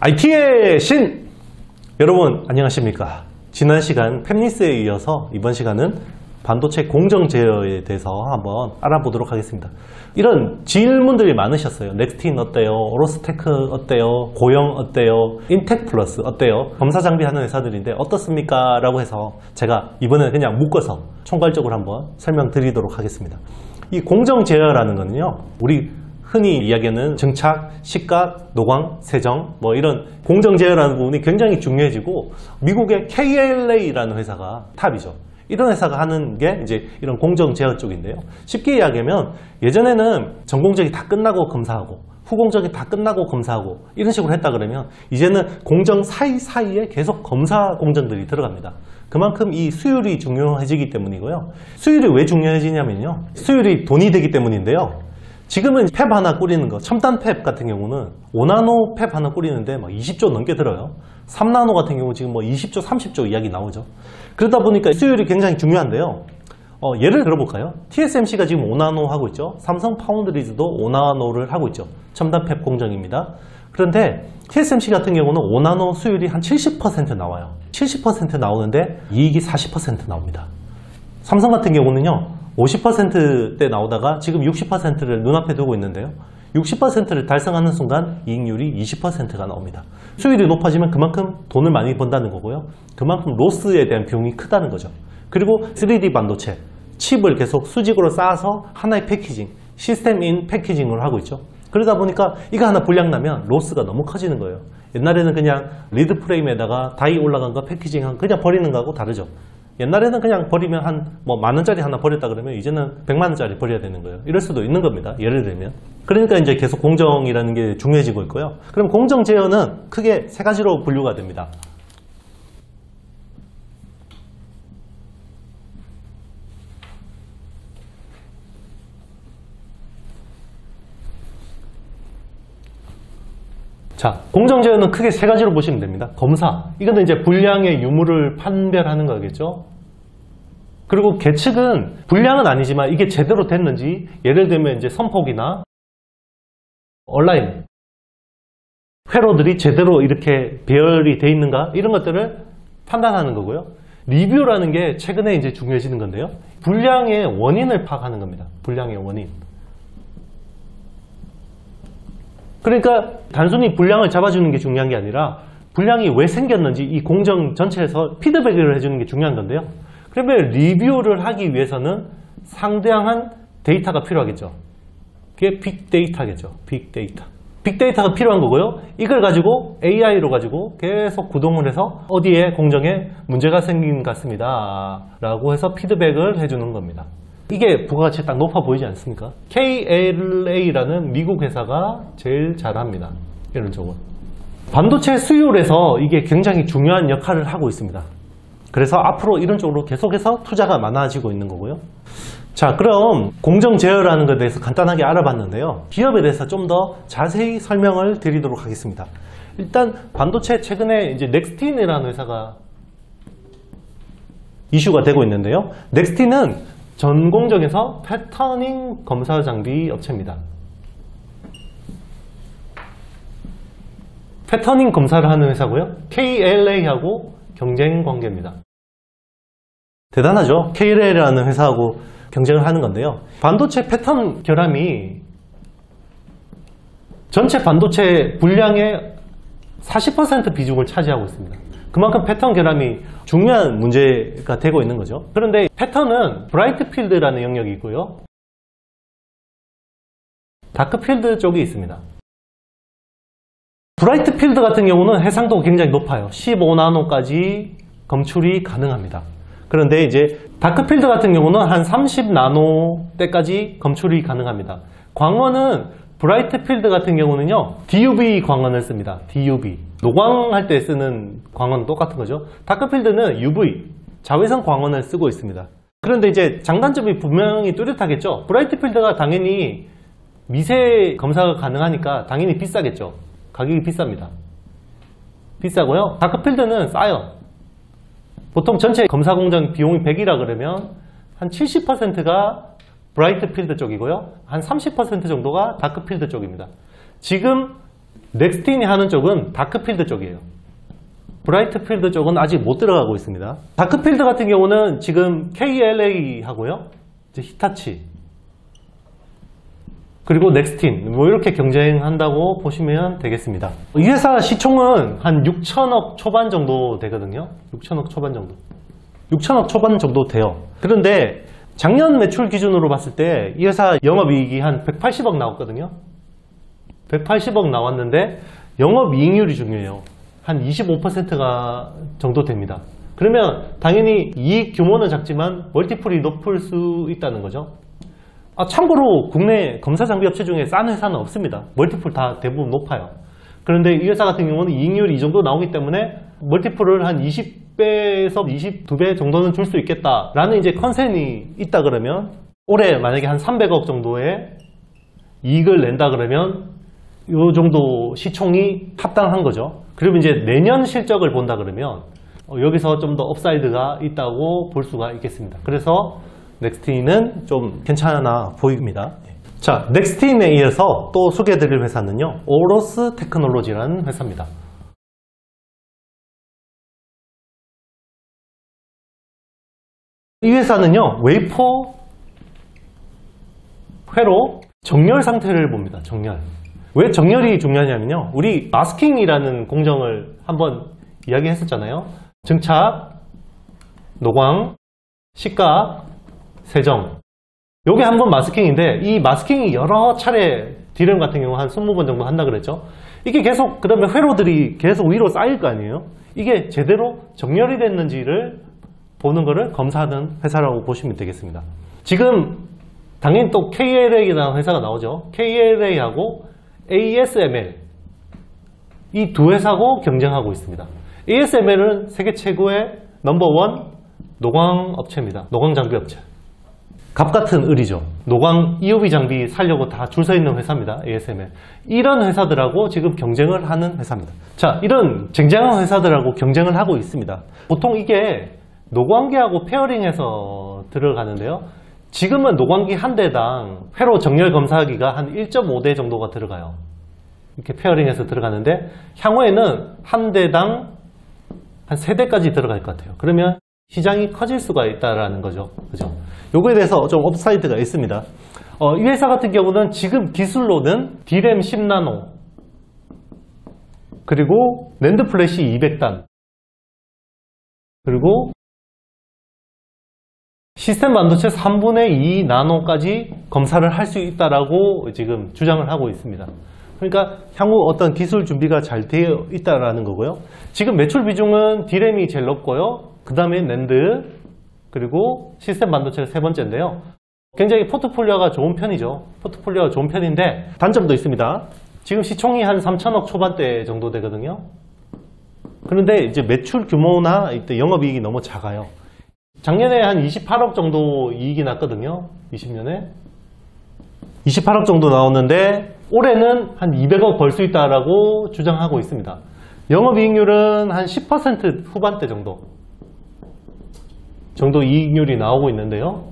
IT의 신! 여러분 안녕하십니까. 지난 시간 팹리스에 이어서 이번 시간은 반도체 공정 제어에 대해서 한번 알아보도록 하겠습니다. 이런 질문들이 많으셨어요. 넥스틴 어때요? 오로스테크 어때요? 고영 어때요? 인텍플러스 어때요? 검사 장비 하는 회사들인데 어떻습니까? 라고 해서 제가 이번에는 그냥 묶어서 총괄적으로 한번 설명드리도록 하겠습니다. 이 공정 제어라는 거는요, 우리 흔히 이야기하는 증착, 식각, 노광, 세정 뭐 이런 공정 제어라는 부분이 굉장히 중요해지고, 미국의 KLA라는 회사가 탑이죠. 이런 회사가 하는 게 이제 이런 공정 제어 쪽인데요. 쉽게 이야기하면 예전에는 전공적이 다 끝나고 검사하고 후공적이 다 끝나고 검사하고 이런 식으로 했다 그러면, 이제는 공정 사이사이에 계속 검사 공정들이 들어갑니다. 그만큼 이 수율이 중요해지기 때문이고요. 수율이 왜 중요해지냐면요, 수율이 돈이 되기 때문인데요. 지금은 팹 하나 꾸리는 거, 첨단 팹 같은 경우는 5나노 팹 하나 꾸리는데 막 20조 넘게 들어요. 3나노 같은 경우 지금 뭐 20조, 30조 이야기 나오죠. 그러다 보니까 수율이 굉장히 중요한데요. 예를 들어볼까요? TSMC가 지금 5나노 하고 있죠. 삼성 파운드리즈도 5나노를 하고 있죠. 첨단 팹 공정입니다. 그런데 TSMC 같은 경우는 5나노 수율이 한 70% 나와요. 70% 나오는데 이익이 40% 나옵니다. 삼성 같은 경우는요, 50%대 나오다가 지금 60%를 눈앞에 두고 있는데요, 60%를 달성하는 순간 이익률이 20%가 나옵니다. 수율이 높아지면 그만큼 돈을 많이 번다는 거고요, 그만큼 로스에 대한 비용이 크다는 거죠. 그리고 3D 반도체 칩을 계속 수직으로 쌓아서 하나의 패키징, 시스템 인 패키징을 하고 있죠. 그러다 보니까 이거 하나 불량 나면 로스가 너무 커지는 거예요. 옛날에는 그냥 리드 프레임에다가 다이 올라간 거 패키징 그냥 버리는 거하고 다르죠. 옛날에는 그냥 버리면 한 뭐 10,000원짜리 하나 버렸다 그러면 이제는 100만원짜리 버려야 되는 거예요. 이럴 수도 있는 겁니다. 예를 들면. 그러니까 이제 계속 공정이라는 게 중요해지고 있고요. 그럼 공정 제어는 크게 세 가지로 분류가 됩니다. 자, 공정 제어는 크게 세 가지로 보시면 됩니다. 검사, 이거는 이제 불량의 유무를 판별하는 거겠죠. 그리고 계측은 불량은 아니지만 이게 제대로 됐는지, 예를 들면 이제 선폭이나 온라인 회로들이 제대로 이렇게 배열이 돼 있는가, 이런 것들을 판단하는 거고요. 리뷰라는 게 최근에 이제 중요해지는 건데요, 불량의 원인을 파악하는 겁니다. 불량의 원인. 그러니까 단순히 불량을 잡아주는 게 중요한 게 아니라 불량이 왜 생겼는지 이 공정 전체에서 피드백을 해주는 게 중요한 건데요. 그러면 리뷰를 하기 위해서는 상당한 데이터가 필요하겠죠. 그게 빅데이터겠죠. 빅데이터. 빅데이터가 필요한 거고요. 이걸 가지고 AI로 가지고 계속 구동을 해서 어디에 공정에 문제가 생긴 것 같습니다 라고 해서 피드백을 해주는 겁니다. 이게 부가가치 딱 높아 보이지 않습니까? KLA라는 미국 회사가 제일 잘합니다. 이런 쪽은. 반도체 수율에서 이게 굉장히 중요한 역할을 하고 있습니다. 그래서 앞으로 이런 쪽으로 계속해서 투자가 많아지고 있는 거고요. 자, 그럼 공정 제어라는 것에 대해서 간단하게 알아봤는데요, 기업에 대해서 좀 더 자세히 설명을 드리도록 하겠습니다. 일단 반도체 최근에 이제 넥스틴이라는 회사가 이슈가 되고 있는데요, 넥스틴은 전 공정에서 패터닝 검사 장비 업체입니다. 패터닝 검사를 하는 회사고요, KLA하고 경쟁 관계입니다. 대단하죠? KLA라는 회사하고 경쟁을 하는 건데요, 반도체 패턴 결함이 전체 반도체 분량의 40% 비중을 차지하고 있습니다. 그만큼 패턴 결함이 중요한 문제가 되고 있는 거죠. 그런데 패턴은 브라이트 필드라는 영역이 있고요, 다크 필드 쪽이 있습니다. 브라이트 필드 같은 경우는 해상도가 굉장히 높아요. 15나노까지 검출이 가능합니다. 그런데 이제 다크 필드 같은 경우는 한 30나노대까지 검출이 가능합니다. 광원은 브라이트 필드 같은 경우는요, DUV 광원을 씁니다. DUV. 노광할 때 쓰는 광원은 똑같은 거죠. 다크필드는 UV, 자외선 광원을 쓰고 있습니다. 그런데 이제 장단점이 분명히 뚜렷하겠죠. 브라이트 필드가 당연히 미세 검사가 가능하니까 당연히 비싸겠죠. 가격이 비쌉니다. 비싸고요. 다크필드는 싸요. 보통 전체 검사 공정 비용이 100이라 그러면 한 70%가 브라이트 필드 쪽이고요, 한 30% 정도가 다크 필드 쪽입니다. 지금 넥스틴이 하는 쪽은 다크필드 쪽이에요. 브라이트필드 쪽은 아직 못 들어가고 있습니다. 다크필드 같은 경우는 지금 KLA 하고요, 이제 히타치, 그리고 넥스틴, 뭐 이렇게 경쟁한다고 보시면 되겠습니다. 이 회사 시총은 한 6천억 초반 정도 되거든요. 6천억 초반 정도. 6천억 초반 정도 돼요. 그런데 작년 매출 기준으로 봤을 때 이 회사 영업이익이 한 180억 나왔거든요. 180억 나왔는데 영업이익률이 중요해요. 한 25%가 정도 됩니다. 그러면 당연히 이익 규모는 작지만 멀티플이 높을 수 있다는 거죠. 참고로 국내 검사 장비 업체 중에 싼 회사는 없습니다. 멀티플 다 대부분 높아요. 그런데 이 회사 같은 경우는 이익률이 이 정도 나오기 때문에 멀티플을 한 20배에서 22배 정도는 줄 수 있겠다라는 이제 컨센이 있다 그러면, 올해 만약에 한 300억 정도의 이익을 낸다 그러면 이 정도 시총이 합당한 거죠. 그리고 이제 내년 실적을 본다 그러면 여기서 좀 더 업사이드가 있다고 볼 수가 있겠습니다. 그래서 넥스틴은 좀 괜찮아 보입니다. 자, 넥스틴에 이어서 또 소개해드릴 회사는요, 오로스 테크놀로지라는 회사입니다. 이 회사는요, 웨이퍼 회로 정렬 상태를 봅니다. 정렬. 왜 정렬이 중요하냐면요, 우리 마스킹이라는 공정을 한번 이야기했었잖아요. 증착, 노광, 식각, 세정. 요게 한 번 마스킹인데, 이 마스킹이 여러 차례 D램 같은 경우 한 20번 정도 한다 그랬죠. 이게 계속, 그 다음에 회로들이 계속 위로 쌓일 거 아니에요. 이게 제대로 정렬이 됐는지를 보는 거를 검사하는 회사라고 보시면 되겠습니다. 지금 당연히 또 KLA라는 회사가 나오죠. KLA하고 ASML, 이 두 회사하고 경쟁하고 있습니다. ASML은 세계 최고의 넘버원 노광 업체입니다. 노광 장비 업체. 갑같은 을이죠. 노광 EUV 장비 살려고 다 줄 서 있는 회사입니다. ASML. 이런 회사들하고 지금 경쟁을 하는 회사입니다. 자, 이런 쟁쟁한 회사들하고 경쟁을 하고 있습니다. 보통 이게 노광기하고 페어링해서 들어가는데요. 지금은 노광기 한 대당 회로 정렬 검사하기가 한 1.5대 정도가 들어가요. 이렇게 페어링해서 들어가는데, 향후에는 한 대당 한 3대까지 들어갈 것 같아요. 그러면 시장이 커질 수가 있다라는 거죠. 그죠? 요거에 대해서 좀 업사이드가 있습니다. 이 회사 같은 경우는 지금 기술로는 D램 10나노, 그리고 낸드 플래시 200단, 그리고 시스템 반도체 3분의 2 나노까지 검사를 할 수 있다라고 지금 주장을 하고 있습니다. 그러니까 향후 어떤 기술 준비가 잘 되어 있다라는 거고요. 지금 매출 비중은 D램이 제일 높고요. 그 다음에 낸드, 그리고 시스템 반도체가 세 번째인데요. 굉장히 포트폴리오가 좋은 편이죠. 포트폴리오가 좋은 편인데 단점도 있습니다. 지금 시총이 한 3천억 초반대 정도 되거든요. 그런데 이제 매출 규모나 이때 영업이익이 너무 작아요. 작년에 한 28억 정도 이익이 났거든요. 20년에 28억 정도 나왔는데 올해는 한 200억 벌 수 있다라고 주장하고 있습니다. 영업이익률은 한 10% 후반대 정도 이익률이 나오고 있는데요.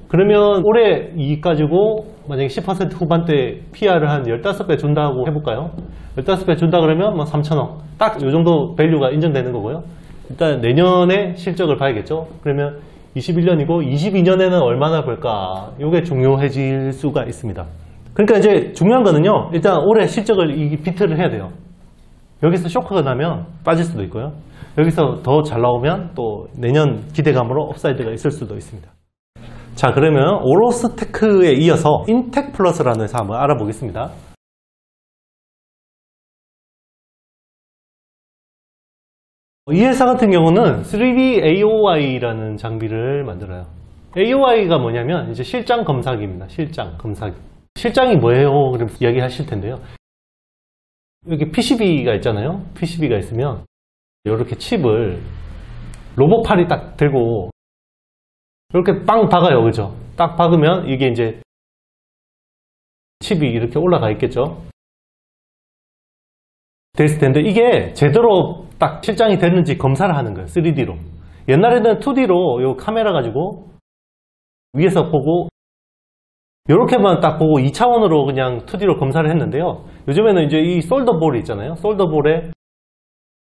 그러면 올해 이익 가지고 만약에 10% 후반대 PR을 한 15배 준다고 해볼까요? 15배 준다 그러면 뭐 3천억, 딱 이 정도 밸류가 인정되는 거고요. 일단 내년에 실적을 봐야겠죠. 그러면 21년이고 22년에는 얼마나 벌까? 이게 중요해질 수가 있습니다. 그러니까 이제 중요한 거는요, 일단 올해 실적을 비트를 해야 돼요. 여기서 쇼크가 나면 빠질 수도 있고요. 여기서 더 잘 나오면 또 내년 기대감으로 업사이드가 있을 수도 있습니다. 자, 그러면 오로스테크에 이어서 인텍플러스라는 회사 한번 알아보겠습니다. 이 회사 같은 경우는 3D AOI라는 장비를 만들어요. AOI가 뭐냐면 이제 실장 검사기입니다. 실장 검사기. 실장이 뭐예요? 그럼 이야기 하실 텐데요. 여기 PCB가 있잖아요. PCB가 있으면 이렇게 칩을 로봇팔이 딱 들고 이렇게 빵 박아요. 그죠? 딱 박으면 이게 이제 칩이 이렇게 올라가 있겠죠. 됐을 텐데 이게 제대로 딱 실장이 됐는지 검사를 하는 거예요. 3D로. 옛날에는 2D로 요 카메라 가지고 위에서 보고 이렇게만 딱 보고 2차원으로 그냥 2D로 검사를 했는데요. 요즘에는 이제 이 솔더볼이 있잖아요. 솔더볼에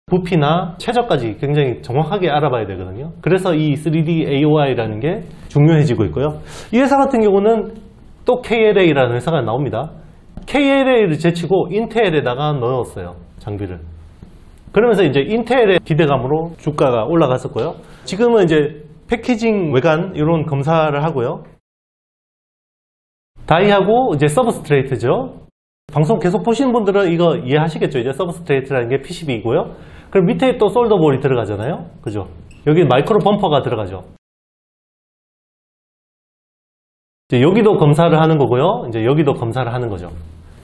부피나 최저까지 굉장히 정확하게 알아봐야 되거든요. 그래서 이 3D AOI라는 게 중요해지고 있고요. 이 회사 같은 경우는 또 KLA라는 회사가 나옵니다. KLA를 제치고 인텔에다가 넣었어요. 장비를. 그러면서 이제 인텔의 기대감으로 주가가 올라갔었고요. 지금은 이제 패키징 외관 이런 검사를 하고요. 다이하고 이제 서브스트레이트죠. 방송 계속 보시는 분들은 이거 이해하시겠죠. 이제 서브스트레이트라는 게 PCB이고요. 그럼 밑에 또 솔더볼이 들어가잖아요. 그죠? 여기 마이크로 범퍼가 들어가죠. 이제 여기도 검사를 하는 거고요. 이제 여기도 검사를 하는 거죠.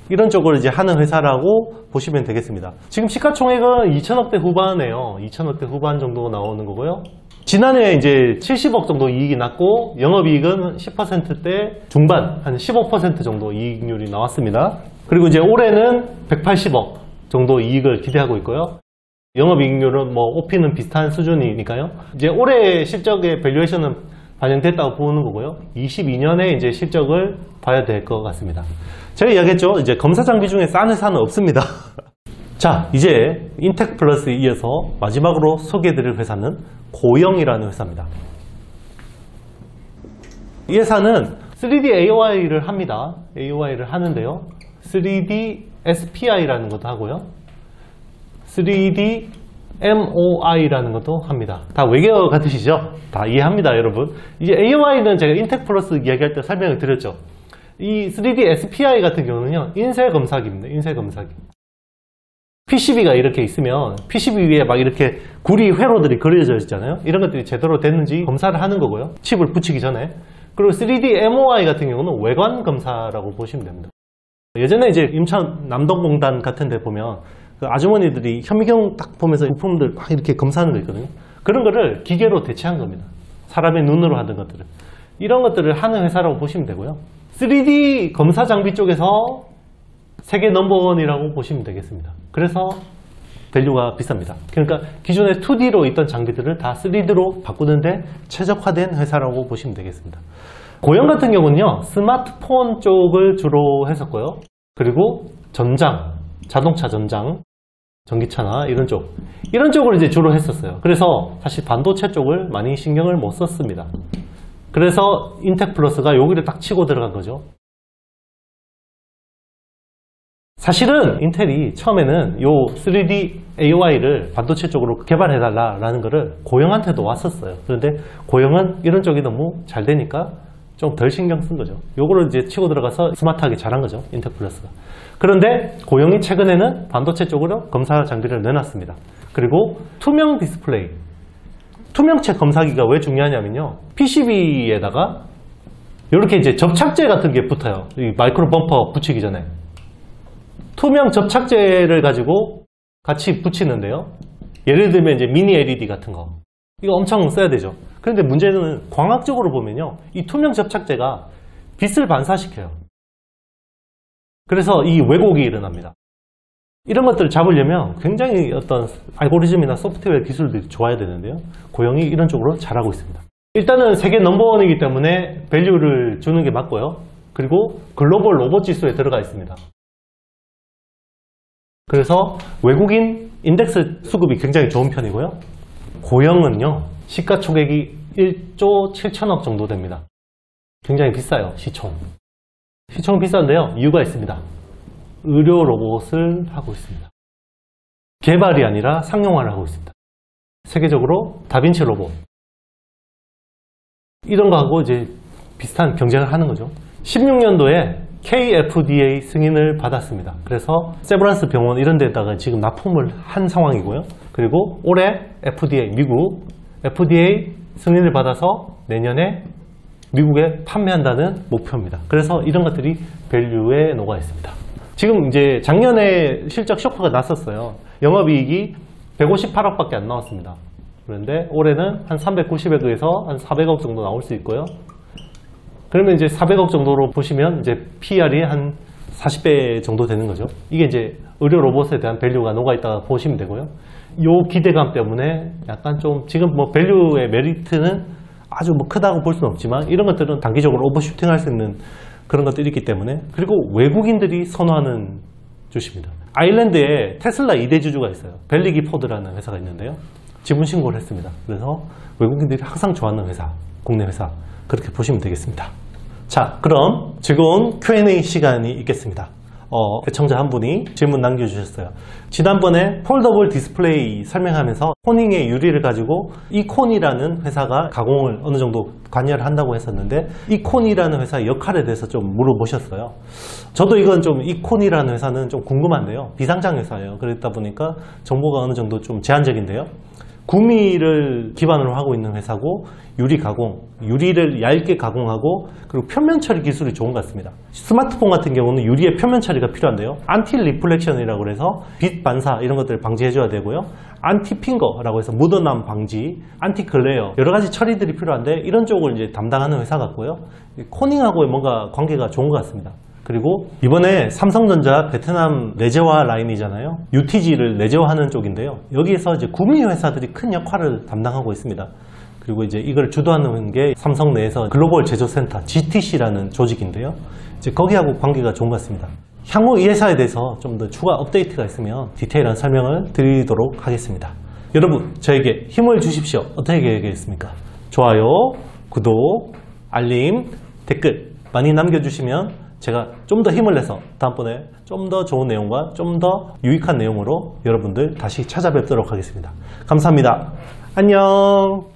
이런 쪽으로 이제 하는 회사라고 보시면 되겠습니다. 지금 시가총액은 2천억대 후반이에요. 2천억대 후반 정도 나오는 거고요. 지난해 이제 70억 정도 이익이 났고 영업이익은 10%대 중반, 한 15% 정도 이익률이 나왔습니다. 그리고 이제 올해는 180억 정도 이익을 기대하고 있고요. 영업이익률은 뭐 OP는 비슷한 수준이니까요. 이제 올해 실적의 밸류에이션은 반영됐다고 보는 거고요. 22년에 이제 실적을 봐야 될 것 같습니다. 제가 이야기했죠. 이제 검사 장비 중에 싼 회사는 없습니다. 자, 이제 인텍 플러스에 이어서 마지막으로 소개해드릴 회사는 고영이라는 회사입니다. 이 회사는 3D AOI를 합니다. AOI를 하는데요. 3D SPI라는 것도 하고요. 3D MOI라는 것도 합니다. 다 외계어 같으시죠? 다 이해합니다, 여러분. 이제 AOI는 제가 인텍 플러스 이야기할 때 설명을 드렸죠. 이 3D SPI 같은 경우는요, 인쇄 검사기입니다. 인쇄 검사기. PCB가 이렇게 있으면 PCB 위에 막 이렇게 구리 회로들이 그려져 있잖아요. 이런 것들이 제대로 됐는지 검사를 하는 거고요. 칩을 붙이기 전에. 그리고 3D MOI 같은 경우는 외관 검사라고 보시면 됩니다. 예전에 이제 인천 남동공단 같은 데 보면 그 아주머니들이 현미경 딱 보면서 부품들 막 이렇게 검사하는 거 있거든요. 그런 거를 기계로 대체한 겁니다. 사람의 눈으로 하던 것들을. 이런 것들을 하는 회사라고 보시면 되고요. 3D 검사 장비 쪽에서 세계 넘버원이라고 보시면 되겠습니다. 그래서 밸류가 비쌉니다. 그러니까 기존에 2D로 있던 장비들을 다 3D로 바꾸는데 최적화된 회사라고 보시면 되겠습니다. 고영 같은 경우는요, 스마트폰 쪽을 주로 했었고요. 그리고 전장, 자동차 전장, 전기차나 이런 쪽을 이제 주로 했었어요. 그래서 사실 반도체 쪽을 많이 신경을 못 썼습니다. 그래서 인텍 플러스가 여기를 딱 치고 들어간 거죠. 사실은 인텔이 처음에는 요 3D AOI를 반도체 쪽으로 개발해달라는 거를 고영한테도 왔었어요. 그런데 고영은 이런 쪽이 너무 잘 되니까 좀 덜 신경 쓴 거죠. 요거를 이제 치고 들어가서 스마트하게 잘한 거죠. 인텍 플러스가. 그런데 고영이 최근에는 반도체 쪽으로 검사 장비를 내놨습니다. 그리고 투명 디스플레이. 투명체 검사기가 왜 중요하냐면요. PCB에다가 이렇게 이제 접착제 같은 게 붙어요. 이 마이크로 범퍼 붙이기 전에. 투명 접착제를 가지고 같이 붙이는데요. 예를 들면 이제 미니 LED 같은 거. 이거 엄청 써야 되죠. 그런데 문제는 광학적으로 보면요. 이 투명 접착제가 빛을 반사시켜요. 그래서 이 왜곡이 일어납니다. 이런 것들을 잡으려면 굉장히 어떤 알고리즘이나 소프트웨어 기술들이 좋아야 되는데요. 고영이 이런 쪽으로 잘하고 있습니다. 일단은 세계 넘버원이기 때문에 밸류를 주는 게 맞고요. 그리고 글로벌 로봇 지수에 들어가 있습니다. 그래서 외국인 인덱스 수급이 굉장히 좋은 편이고요. 고영은요, 시가총액이 1조 7천억 정도 됩니다. 굉장히 비싸요, 시총. 시총은 비싼데요, 이유가 있습니다. 의료 로봇을 하고 있습니다. 개발이 아니라 상용화를 하고 있습니다. 세계적으로 다빈치 로봇. 이런 거하고 이제 비슷한 경쟁을 하는 거죠. 16년도에 KFDA 승인을 받았습니다. 그래서 세브란스 병원 이런 데다가 지금 납품을 한 상황이고요. 그리고 올해 FDA, 미국 FDA 승인을 받아서 내년에 미국에 판매한다는 목표입니다. 그래서 이런 것들이 밸류에 녹아 있습니다. 지금 이제 작년에 실적 쇼크가 났었어요. 영업이익이 158억밖에 안 나왔습니다. 그런데 올해는 한 390억에서 한 400억 정도 나올 수 있고요. 그러면 이제 400억 정도로 보시면 이제 PER이 한 40배 정도 되는 거죠. 이게 이제 의료 로봇에 대한 밸류가 녹아 있다고 보시면 되고요. 요 기대감 때문에 약간 좀 지금 뭐 밸류의 메리트는 아주 뭐 크다고 볼 수는 없지만 이런 것들은 단기적으로 오버슈팅 할 수 있는 그런 것들이 있기 때문에, 그리고 외국인들이 선호하는 주십니다. 아일랜드에 테슬라 2대 주주가 있어요. 벨리 기포드라는 회사가 있는데요. 지분 신고를 했습니다. 그래서 외국인들이 항상 좋아하는 회사, 국내 회사 그렇게 보시면 되겠습니다. 자, 그럼 즐거운 Q&A 시간이 있겠습니다. 애청자 한 분이 질문 남겨주셨어요. 지난번에 폴더블 디스플레이 설명하면서 코닝의 유리를 가지고 이콘이라는 회사가 가공을 어느 정도 관여를 한다고 했었는데 이콘이라는 회사의 역할에 대해서 좀 물어보셨어요. 저도 이건 좀 이콘이라는 회사는 좀 궁금한데요. 비상장 회사예요. 그렇다 보니까 정보가 어느 정도 좀 제한적인데요. 구미를 기반으로 하고 있는 회사고 유리 가공, 유리를 얇게 가공하고 그리고 표면 처리 기술이 좋은 것 같습니다. 스마트폰 같은 경우는 유리의 표면 처리가 필요한데요. 안티 리플렉션이라고 해서 빛 반사 이런 것들을 방지해줘야 되고요. 안티 핑거라고 해서 묻어남 방지, 안티 글레어 여러 가지 처리들이 필요한데 이런 쪽을 이제 담당하는 회사 같고요. 코닝하고의 뭔가 관계가 좋은 것 같습니다. 그리고 이번에 삼성전자 베트남 내재화 라인이잖아요. UTG를 내재화하는 쪽인데요. 여기에서 이제 구미 회사들이 큰 역할을 담당하고 있습니다. 그리고 이제 이걸 주도하는 게 삼성 내에서 글로벌 제조센터 GTC라는 조직인데요. 이제 거기하고 관계가 좋은 것 같습니다. 향후 이 회사에 대해서 좀 더 추가 업데이트가 있으면 디테일한 설명을 드리도록 하겠습니다. 여러분, 저에게 힘을 주십시오. 어떻게 해야겠습니까? 좋아요, 구독, 알림, 댓글 많이 남겨주시면 제가 좀 더 힘을 내서 다음번에 좀 더 좋은 내용과 좀 더 유익한 내용으로 여러분들 다시 찾아뵙도록 하겠습니다. 감사합니다. 안녕.